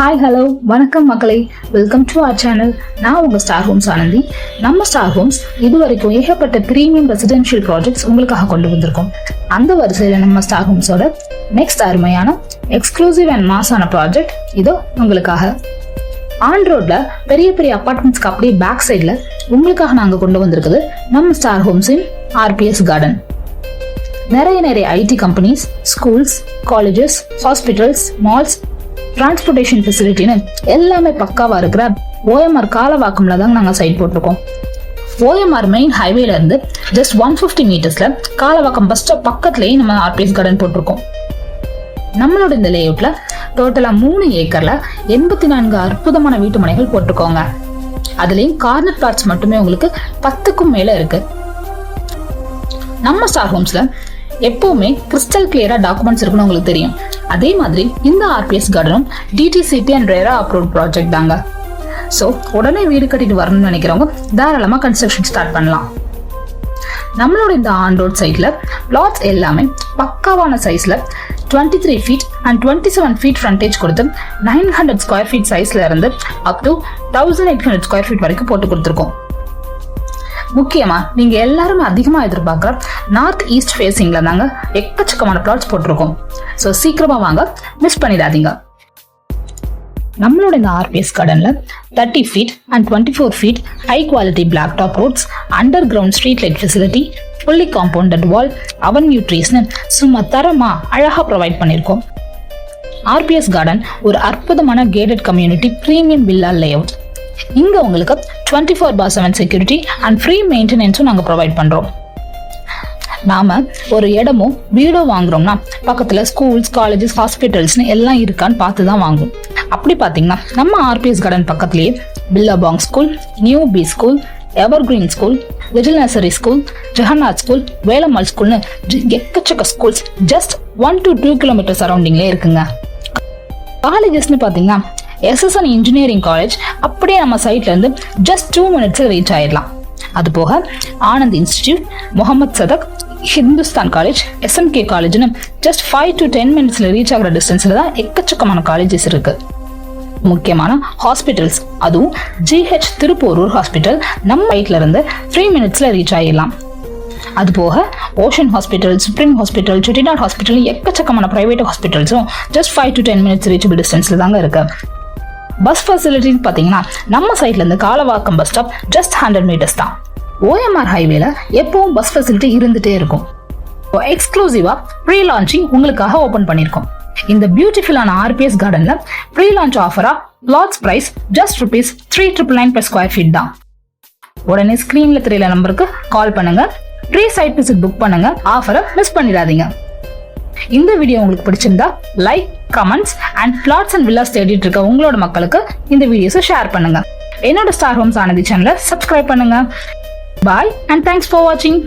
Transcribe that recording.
Hi hello வணக்கம் மக்களே, welcome to our channel. நான் உங்கள் ஸ்டார் ஹோம்ஸ் ஆனந்தி. நம்ம ஸ்டார் ஹோம்ஸ் இது வரைக்கும் ஏகப்பட்ட ப்ரீமியம் ரெசிடென்ஷியல் ப்ராஜெக்ட்ஸ் உங்களுக்காக கொண்டு வந்திருக்கோம். அந்த வரிசையில் நம்ம ஸ்டார் ஹோம்ஸோட நெக்ஸ்ட் அருமையான எக்ஸ்க்ளூசிவ் அண்ட் மாஸான ப்ராஜெக்ட் இதோ உங்களுக்காக. ஆன் ரோட்ல பெரிய பெரிய அப்பார்ட்மெண்ட்ஸ்க்கு அப்படியே பேக் சைடில் உங்களுக்காக நாங்கள் கொண்டு வந்திருக்குது நம்ம ஸ்டார் ஹோம்ஸின் RPS கார்டன். நிறைய IT companies, schools, colleges, hospitals, malls, transportation ஃபெசிலிட்டின்னு எல்லாமே பக்காவா இருக்கிற OMR காலவாக்கம்ல தாங்க நாங்கள் சைட் போட்டிருக்கோம். OMR மெயின் ஹைவேல இருந்து ஜஸ்ட் 150 மீட்டர்ஸ்ல காலவாக்கம் பஸ் ஸ்டாப் பக்கத்துலயே நம்ம RPS கார்டன் போட்டிருக்கோம். நம்மளோட இந்த லேஅவுட்ல டோட்டலா 3 ஏக்கர்ல 84 அற்புதமான வீட்டு மனைகள் போட்டிருக்கோங்க. அதுலயும் கார்னர் பிளாட்ஸ் மட்டுமே உங்களுக்கு 10க்கும் மேல இருக்கு. நம்ம ஸ்டார் ஹோம்ஸ்ல எப்பவுமே கிறிஸ்டல் கிளியரா டாக்குமெண்ட்ஸ் இருக்குன்னு உங்களுக்கு தெரியும். அதே மாதிரி இந்த RPS கார்டனும் DTCP and RERA approved project தாங்க. ஸோ உடனே வீடு கட்டிட்டு வரணும்னு நினைக்கிறவங்க தாராளமா கன்ஸ்ட்ரக்ஷன் ஸ்டார்ட் பண்ணலாம். நம்மளோட இந்த ஆன் ரோட் சைட்ல பிளாட்ஸ் எல்லாமே பக்காவான சைஸ்ல 23 ஃபீட் அண்ட் 27 ஃபீட் ஃப்ரண்டேஜ் கொடுத்து 900 ஸ்கொயர் ஃபீட் சைஸ்ல இருந்து அப் டு 1800 ஸ்கொயர் ஃபீட் வரைக்கும் போட்டு கொடுத்துருக்கோம். முக்கியமா நீங்க எல்லாருமே அதிகமா எதிர்பார்க்கிற நார்த் ஈஸ்ட் ஃபேசிங்ல தாங்க எக்கச்சக்கமான பிளாட்ஸ் போட்டிருக்கோம். ஸோ சீக்கிரமா வாங்க, மிஸ் பண்ணிடாதீங்க. நம்மளோட இந்த RPS கார்டன்ல 30 feet and 24 feet high quality black top roads, underground street light facility, fully compounded wall, avenue ட்ரீஸ்னு சும்மா தரமா அழகா ப்ரொவைட் பண்ணியிருக்கோம். RPS கார்டன் ஒரு அற்புதமான gated community premium villa layout. இங்க உங்களுக்கு 24/7 செக்யூரிட்டி அண்ட் ஃப்ரீ மெயின்டெனன்ஸும் நாங்கள் ப்ரொவைட் பண்றோம். நாம ஒரு இடமோ வீடோ வாங்குறோம்னா பக்கத்துல ஸ்கூல்ஸ், காலேஜஸ், ஹாஸ்பிட்டல்ஸ்னு எல்லாம் இருக்கான்னு பார்த்து தான் வாங்குவோம். அப்படி பார்த்தீங்கன்னா நம்ம RPS கார்டன் பக்கத்துலேயே Billabong school, new B school, Evergreen school, little nursery school, Jagannath school, Velammal ஸ்கூல்னு எக்கச்சக்க ஸ்கூல்ஸ் ஜஸ்ட் 1 to 2 கிலோமீட்டர் சரௌண்டிங்லேயே இருக்குங்க. காலேஜஸ்னு பார்த்தீங்கன்னா SSN இன்ஜினியரிங் காலேஜ் அப்படியே நம்ம சைட்ல இருந்து ஜஸ்ட் 2 மினிட்ஸ்ல ரீச் ஆயிடலாம். அது போக Anand institute, Mohammed Sathak, Hindustan college, SMK காலேஜ்னு ஜஸ்ட் 5 to 10 மினிட்ஸ்ல ரீச் ஆகிற டிஸ்டன்ஸ்ல தான் எக்கச்சக்கமான காலேஜஸ் இருக்கு. முக்கியமான ஹாஸ்பிட்டல்ஸ், அதுவும் GH திருப்போரூர் ஹாஸ்பிட்டல் நம்ம சைட்ல இருந்து 3 மினிட்ஸ்ல ரீச் ஆயிடலாம். அது போக Ocean hospital, Spring hospital, Chettinad hospital, எக்கச்சக்கமான பிரைவேட் ஹாஸ்பிட்டல்ஸும் ஜஸ்ட் 5 to 10 மினிட்ஸ் ரீச்சபிள் டிஸ்டன்ஸ்ல தாங்க இருக்கு. பஸ் ஃபெசிலிட்டின்னு பார்த்தீங்கன்னா நம்ம சைட்ல இருந்து Kalavakkam bus stop just 100 metres தான். OMR ஹைவேல எப்பவும் பஸ் ஃபெசிலிட்டி இருந்துட்டே இருக்கும். எக்ஸ்க்ளூசிவா ப்ரீ லான்ச்சிங் உங்களுக்காக ஓபன் பண்ணிருக்கோம். இந்த பியூட்டிஃபுல்லான RPS கார்டன்ல ப்ரீ லான்ச் ஆஃபரா lots price just ₹3,999 per square feet தான். உடனே ஸ்கிரீன்ல தெரியல நம்பருக்கு கால் பண்ணுங்க, ப்ரீ சைட் விசிட் புக் பண்ணுங்க, ஆஃபரை மிஸ் பண்ணிடாதீங்க. இந்த வீடியோ உங்களுக்கு பிடிச்சிருந்தா like, comments and flats and villas தேடிட்டு இருக்க உங்களோட மக்களுக்கு இந்த வீடியோஸை ஷேர் பண்ணுங்க. என்னோட ஸ்டார் ஹோம்ஸ் ஆனந்தி சேனலை சப்ஸ்கிரைப் பண்ணுங்க. பாய் அண்ட் தேங்க்ஸ் ஃபார் வாட்சிங்.